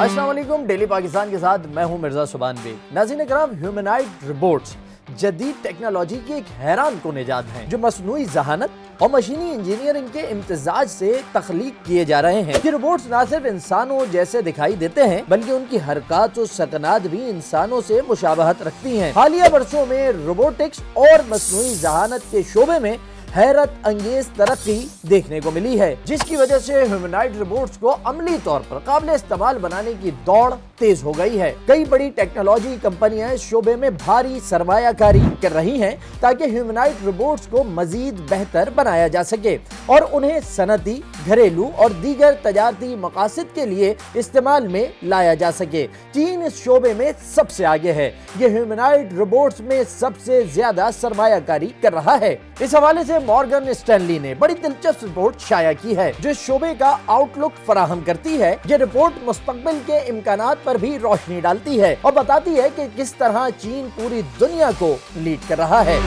अस्सलाम वालेकुम। डेली पाकिस्तान के साथ मैं हूं मिर्जा सुबान बेग। नाज़रीन करम, ह्यूमनॉइड रोबोट्स जदीद टेक्नोलॉजी की एक हैरान कुन इजाद हैं जो मसनूई जहानत और मशीनी इंजीनियरिंग के इम्तिजाज से तख्लीक किए जा रहे हैं। ये रोबोट्स न सिर्फ इंसानों जैसे दिखाई देते हैं बल्कि उनकी हरकत और सकनात भी इंसानों से मुशाबहत रखती हैं। हालिया वर्षों में रोबोटिक्स और मसनूई जहानत के शोबे में हैरत अंगेज तरक्की देखने को मिली है, जिसकी वजह से ह्यूमनॉइड रोबोट्स को अमली तौर पर काबिल इस्तेमाल बनाने की दौड़ तेज हो गई है। कई बड़ी टेक्नोलॉजी कंपनियां इस शोबे में भारी सरमायाकारी कर रही हैं ताकि ह्यूमनॉइड रोबोट्स को मजीद बेहतर बनाया जा सके और उन्हें सनती, घरेलू और दीगर तजारती मकासद के लिए इस्तेमाल में लाया जा सके। चीन इस शोबे में सबसे आगे है। ये ह्यूमनॉइड रोबोट्स में सबसे ज्यादा सरमायाकारी कर रहा है। इस हवाले से मॉर्गन स्टैनली ने बड़ी दिलचस्प रिपोर्ट शाया की है जो इस शोबे का आउटलुक फराहम करती है। ये रिपोर्ट मुस्तकबिल के इम्कानात पर भी रोशनी डालती है और बताती है कि किस तरह चीन पूरी दुनिया को लीड कर रहा है।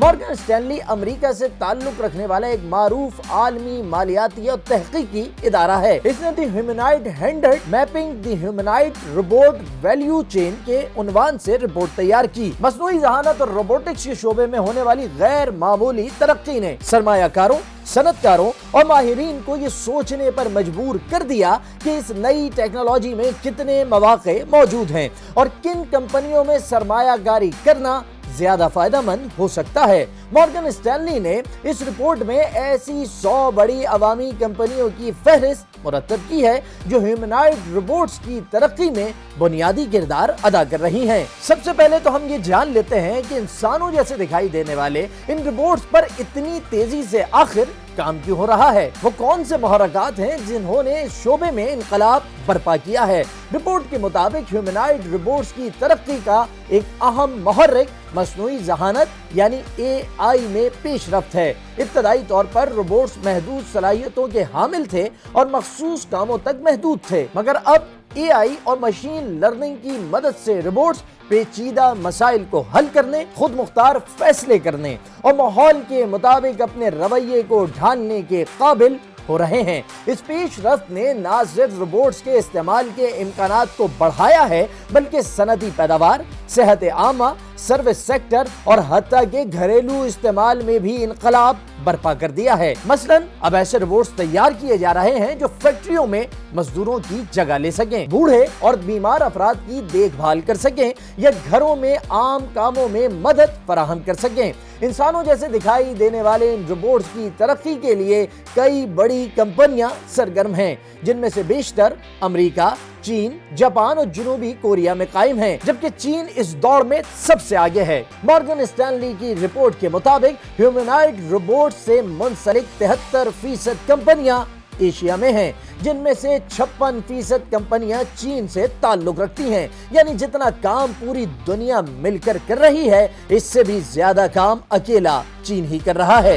मॉर्गन स्टैनली अमेरिका से ताल्लुक रखने वाला एक मारूफ आलमी मालियाती और तहकीकी इदारा है। इसने the humanoid handed mapping the humanoid robot value chain के उन्वान से रिपोर्ट तैयार की। मसनूई जहानत और रोबोटिक्स के शोबे में होने वाली गैर मामूली तरक्की ने सरमायाकारों, सनतकारों और माहिरीन को ये सोचने पर मजबूर कर दिया कि इस नई टेक्नोलॉजी में कितने मौके मौजूद हैं और किन कंपनियों में सरमायाकारी करना ज्यादा फायदेमंद हो सकता है। मॉर्गन स्टैनली ने इस रिपोर्ट में ऐसी 100 बड़ी अवामी कंपनियों की फहरिस्त मुरतब की है जो ह्यूमनॉइड रोबोट्स की तरक्की में बुनियादी किरदार अदा कर रही हैं। सबसे पहले तो हम ये जान लेते हैं कि इंसानों जैसे दिखाई देने वाले इन रोबोट्स पर इतनी तेजी से आखिर काम क्यों हो रहा है। वो कौन से मुहर्रकात हैं जिन्होंने इस शोबे में इनकलाब बर्पा किया है। रिपोर्ट के मुताबिक ह्यूमनॉइड रोबोट्स की तरक्की का एक अहम मुहर्रिक मसनूई जहानत यानी AI में पेशरफ्त है। इब्तदाई तौर पर रोबोट्स महदूद सलाहियतों के हामिल थे और मखसूस कामों तक महदूद थे, मगर अब AI और मशीन लर्निंग की मदद से रोबोट्स पेचीदा मसाइल को हल करने, खुद मुख्तार फैसले करने और माहौल के मुताबिक अपने रवैये को ढालने के काबिल हो रहे हैं। इस पेशरफ्त ने न सिर्फ रोबोट्स के इस्तेमाल के इम्कानात को बढ़ाया है बल्कि सनती पैदावार, सेहत आमा, सर्विस सेक्टर और हत्ता के घरेलू इस्तेमाल में भी इनकलाब बर्पा कर दिया है। मसलन अब ऐसे रोबोट्स तैयार किए जा रहे हैं जो फैक्ट्रियों में मजदूरों की जगह ले सकें, बूढ़े और बीमार अफराद की देखभाल कर सकें या घरों में आम कामों में मदद फराहम कर सकें। इंसानों जैसे दिखाई देने वाले इन रोबोट्स की तरक्की के लिए कई बड़ी कंपनियां सरगर्म हैं, जिनमें से बेशतर अमेरिका, चीन, जापान और जनूबी कोरिया में कायम है, जबकि चीन इस दौड़ में सबसे आगे है। मॉर्गन स्टैनली की रिपोर्ट के मुताबिक ह्यूमनॉइड रोबोट से मुंसलिक 73% कंपनियां एशिया में हैं, जिनमें से 56% कंपनियां चीन से ताल्लुक रखती हैं। यानी जितना काम पूरी दुनिया मिलकर कर रही है, इससे भी ज्यादा काम अकेला चीन ही कर रहा है।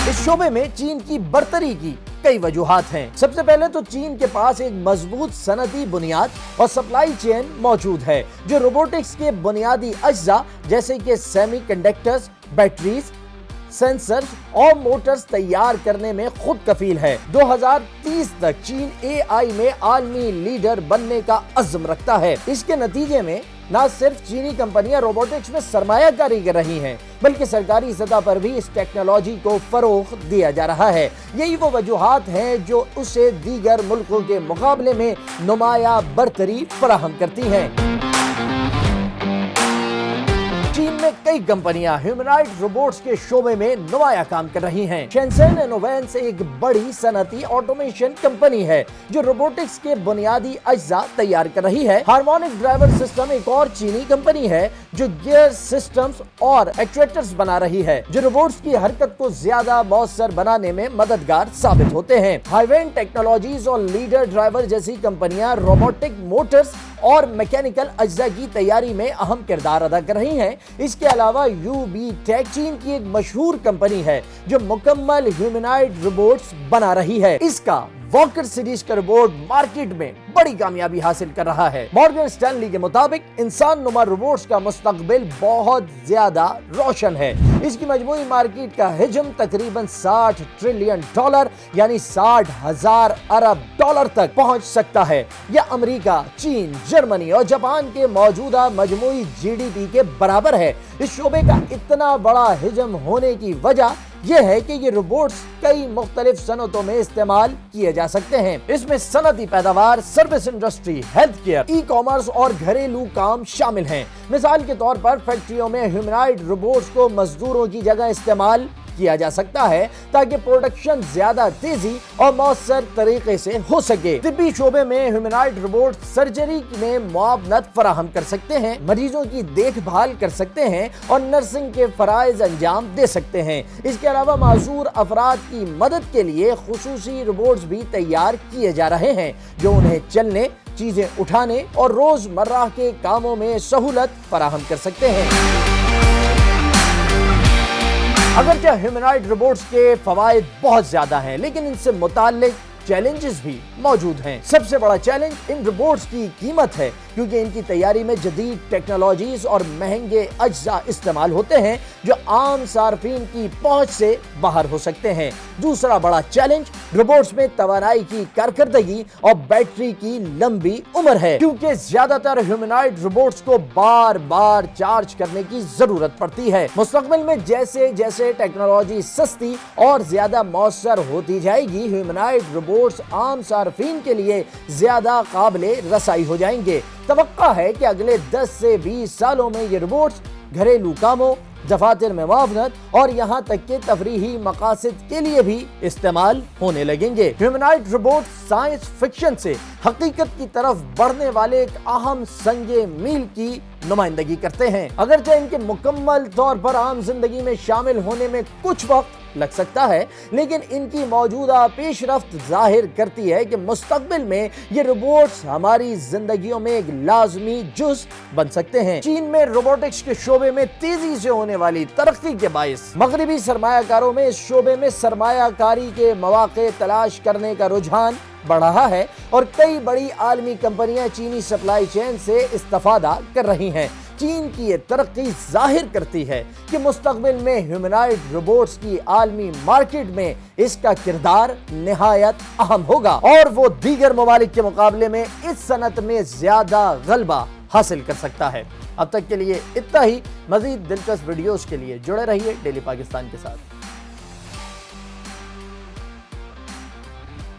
इस शोबे में चीन की बरतरी की कई वजूहात हैं। सबसे पहले तो चीन के पास एक मजबूत सनती बुनियाद और सप्लाई चेन मौजूद है जो रोबोटिक्स के बुनियादी अज्जा जैसे कि सेमीकंडक्टर्स, बैटरीज, सेंसर्स और मोटर्स तैयार करने में खुद कफील है। 2030 तक चीन AI में आलमी लीडर बनने का अज़्म रखता है। इसके नतीजे में न सिर्फ चीनी कंपनियां रोबोटिक्स में सरमायाकारी कर रही हैं बल्कि सरकारी सतह पर भी इस टेक्नोलॉजी को फरोग दिया जा रहा है। यही वो वजूहात हैं जो उसे दीगर मुल्कों के मुकाबले में नुमाया बरतरी फराहम करती हैं। चीन में कई कंपनियां ह्यूमनॉइड रोबोट्स के शोबे में नुमाया काम कर रही हैं। शेंसेन इनोवेंस एक बड़ी सनती ऑटोमेशन कंपनी है जो रोबोटिक्स के बुनियादी अज्जा तैयार कर रही है। हार्मोनिक ड्राइवर सिस्टम एक और चीनी कंपनी है जो गियर सिस्टम्स और एक्चुएटर्स बना रही है जो रोबोट्स की हरकत को ज्यादा मौसर बनाने में मददगार साबित होते हैं। हाईवेन टेक्नोलॉजीज और लीडर ड्राइवर जैसी कंपनियां रोबोटिक मोटर्स और मैकेनिकल अज्जा की तैयारी में अहम किरदार अदा कर रही हैं। इसके अलावा यूबी टेक चीन की एक मशहूर कंपनी है जो मुकम्मल ह्यूमनॉइड रोबोट्स बना रही है। इसका वॉकर सीरीज का रोबोट मार्केट में बड़ी कामयाबी हासिल कर रहा है। मॉर्गन स्टैनली के मुताबिक इंसान नुमा रोबोट्स का मुस्तकबिल बहुत ज्यादा रोशन है। इसकी मजमूई मार्केट का हिजम तकरीबन $60 ट्रिलियन यानी 60,000 अरब डॉलर तक पहुंच सकता है। यह अमेरिका, चीन, जर्मनी और जापान के मौजूदा मजमूई GDP के बराबर है। इस शोबे का इतना बड़ा हिजम होने की वजह यह है कि ये रोबोट्स कई मुख्तलिफ सनतों में इस्तेमाल किए जा सकते हैं। इसमें सनती पैदावार, service industry, health care, e commerce और घरेलू काम शामिल हैं। मिसाल के तौर पर फैक्ट्रियों में ह्यूमनॉइड रोबोट्स को मजदूरों की जगह इस्तेमाल किया जा सकता है ताकि प्रोडक्शन ज्यादा तेजी और मौसर तरीके से हो सके। तिब्बी शोबे में ह्यूमनॉइड रोबोट सर्जरी में मुआवनत फराहम कर सकते हैं, मरीजों की देखभाल कर सकते हैं और नर्सिंग के फराइज अंजाम दे सकते हैं। इसके अलावा माजूर अफराद की मदद के लिए खुसूसी रोबोट्स भी तैयार किए जा रहे हैं जो उन्हें चलने, चीजें उठाने और रोजमर्रा के कामों में सहूलत फराहम कर सकते हैं। अगरचे ह्यूमनॉइड रोबोट्स के फवायद बहुत ज्यादा हैं, लेकिन इनसे मुताल्लिक चैलेंजेस भी मौजूद हैं। सबसे बड़ा चैलेंज इन रोबोट्स की कीमत है, क्योंकि इनकी तैयारी में जदीद टेक्नोलॉजीज और महंगे अज्जा इस्तेमाल होते हैं जो आम सार्फिन की पहुंच से बाहर हो सकते हैं। दूसरा बड़ा चैलेंज रोबोट्स में तवानाई की कारकर्दगी और बैटरी की लंबी उम्र है, क्योंकि ज्यादातर ह्यूमनॉइड रोबोट्स को बार बार चार्ज करने की जरूरत पड़ती है। मुस्तकबिल में जैसे जैसे टेक्नोलॉजी सस्ती और ज्यादा मौसर होती जाएगी, ह्यूमनॉइड रोबोट्स आम सार्फिन के लिए ज्यादा काबिले रसाई हो जाएंगे। तवक्का है कि अगले 10 से 20 सालों में ये रोबोट्स घरेलू कामों, दफातर में मुआवनत और यहाँ तक के तफरीही मकासद के लिए भी इस्तेमाल होने लगेंगे। ह्यूमनॉइड रोबोट साइंस फिक्शन से हकीकत की तरफ बढ़ने वाले एक अहम संगे मील की नुमाइंदगी करते हैं। अगरचे इनके मुकम्मल तौर पर आम जिंदगी में शामिल होने में कुछ वक्त लग सकता है, लेकिन इनकी मौजूदा पेशरफ्त जाहिर करती है कि मुस्तकबिल में ये रोबोट्स हमारी जिंदगियों में एक लाजमी जुज़ बन सकते हैं। चीन में रोबोटिक्स के शोबे में तेजी से होने वाली तरक्की के बाइस मगरिबी सरमायाकारों में इस शोबे में सरमायाकारी के मौके तलाश करने का रुझान बढ़ रहा है और कई बड़ी आलमी कंपनियां चीनी सप्लाई चेन से इस्तिफादा कर रही हैं। चीन की ये तरक्की जाहिर करती है कि मुस्तकबिल में ह्यूमनॉइड रोबोट्स की आलमी मार्केट में इसका किरदार निहायत अहम होगा और वो दीगर ममालिक के मुकाबले में इस सनत में ज्यादा गलबा हासिल कर सकता है। अब तक के लिए इतना ही। मजीद दिलचस्प वीडियोस के लिए जुड़े रहिए डेली पाकिस्तान के साथ।